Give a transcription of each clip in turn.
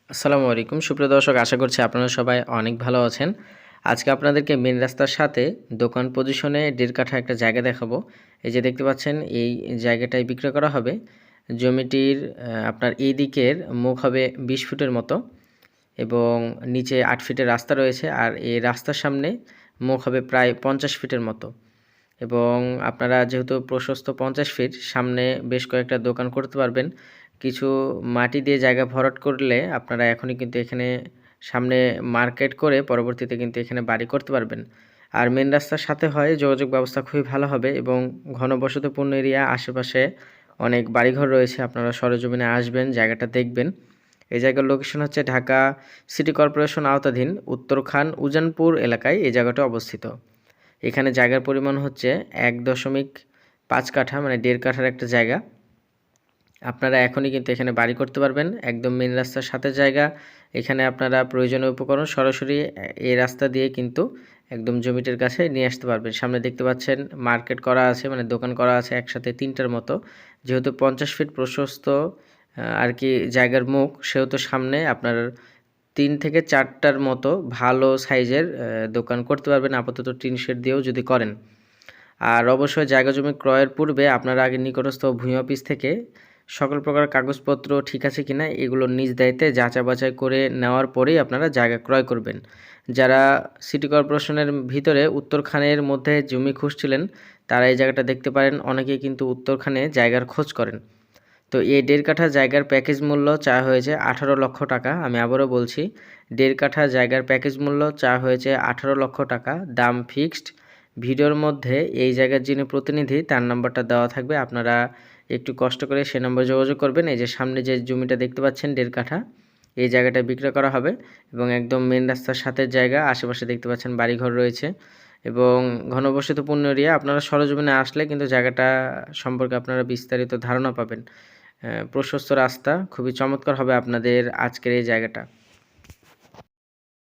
আসসালামু আলাইকুম সুপ্রিয় দর্শক, আশা করছি আপনারা সবাই অনেক ভালো আছেন। আজকে আপনাদেরকে মেন রাস্তার সাথে দোকান পজিশনে 1.5 কাঠা একটা জায়গা দেখাবো। এই যে দেখতে পাচ্ছেন, এই জায়গাটায় বিক্রয় করা হবে। জমিটির আপনার এই দিকের মুখ হবে 20 ফুটের মতো এবং নিচে 8 ফিটের রাস্তা রয়েছে, আর এই রাস্তার সামনে মুখ হবে প্রায় 50 ফিটের মতো। এবং আপনারা যেহেতু প্রশস্ত 50 ফিট, সামনে বেশ কয়েকটা দোকান করতে পারবেন। কিছু মাটি দিয়ে জায়গা ভরাট করলে আপনারা এখনই কিন্তু এখানে সামনে মার্কেট করে পরবর্তীতে কিন্তু এখানে বাড়ি করতে পারবেন। আর মেন রাস্তার সাথে হয় যোগাযোগ ব্যবস্থা খুবই ভালো হবে এবং ঘনবসতিপূর্ণ এরিয়া, আশেপাশে অনেক বাড়িঘর রয়েছে। আপনারা সরেজমিনে আসবেন, জায়গাটা দেখবেন। এই জায়গার লোকেশন হচ্ছে ঢাকা সিটি কর্পোরেশন আওতাধীন উত্তরখান উজানপুর এলাকায় এই জায়গাটা অবস্থিত। এখানে জায়গার পরিমাণ হচ্ছে 1.5 কাঠা, মানে 1.5 কাঠার একটা জায়গা। আপনারা এখনই কিন্তু এখানে বাড়ি করতে পারবেন, একদম মেন রাস্তার সাথে জায়গা। এখানে আপনারা প্রয়োজনীয় উপকরণ সরাসরি এই রাস্তা দিয়ে কিন্তু একদম জমিটির কাছে নিয়ে আসতে পারবেন। সামনে দেখতে পাচ্ছেন মার্কেট করা আছে, মানে দোকান করা আছে একসাথে 3টার মতো। যেহেতু 50 ফিট প্রশস্ত আর কি জায়গার মুখ, সেহেতু সামনে আপনার 3 থেকে 4টার মতো ভালো সাইজের দোকান করতে পারবেন, আপাতত টিন শেড দিয়েও যদি করেন। আর অবশ্যই জায়গা জমি ক্রয়ের পূর্বে আপনারা আগে নিকটস্থ ভূমি অফিস থেকে সকল প্রকার কাগজপত্র ঠিক আছে কিনা এগুলো নিজ দায়িত্বে যাচাই বাছাই করে নেওয়ার পরেই আপনারা জায়গা ক্রয় করবেন। যারা সিটি কর্পোরেশনের ভিতরে উত্তরখানের মধ্যে জমি খুঁজছিলেন, তারা এই জায়গাটা দেখতে পারেন। অনেকেই কিন্তু উত্তরখানে জায়গার খোঁজ করেন। তো এই 1.5 কাঠা জায়গার প্যাকেজ মূল্য চাওয়া হয়েছে 18 লক্ষ টাকা। আমি আবারও বলছি, 1.5 কাঠা জায়গার প্যাকেজ মূল্য চাওয়া হয়েছে 18 লক্ষ টাকা, দাম ফিক্সড। ভিডিওর মধ্যে এই জায়গার যিনি প্রতিনিধি তার নাম্বারটা দেওয়া থাকবে, আপনারা একটু কষ্ট করে সে নম্বরে যোগাযোগ করবেন। এই যে সামনে যে জমিটা দেখতে পাচ্ছেন 1.5 কাঠা, এই জায়গাটা বিক্রয় করা হবে এবং একদম মেন রাস্তার সাথে জায়গা। আশেপাশে দেখতে পাচ্ছেন বাড়িঘর রয়েছে এবং ঘনবসতিপূর্ণ এরিয়া। আপনারা সরেজমিনে আসলে কিন্তু জায়গাটা সম্পর্কে আপনারা বিস্তারিত ধারণা পাবেন। প্রশস্ত রাস্তা, খুবই চমৎকার হবে আপনাদের আজকের এই জায়গাটা।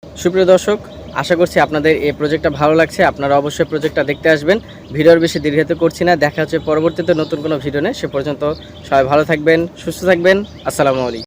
সুপ্রিয় দর্শক, আশা করছি আপনাদের এই প্রজেক্টটা ভালো লাগছে। আপনারা অবশ্যই প্রজেক্টটা দেখতে আসবেন। ভিডিওর বেশি দীর্ঘায়িত করছি না, দেখা হচ্ছে পরবর্তীতে নতুন কোনো ভিডিও নিয়ে। সে পর্যন্ত সবাই ভালো থাকবেন, সুস্থ থাকবেন। আসসালামু আলাইকুম।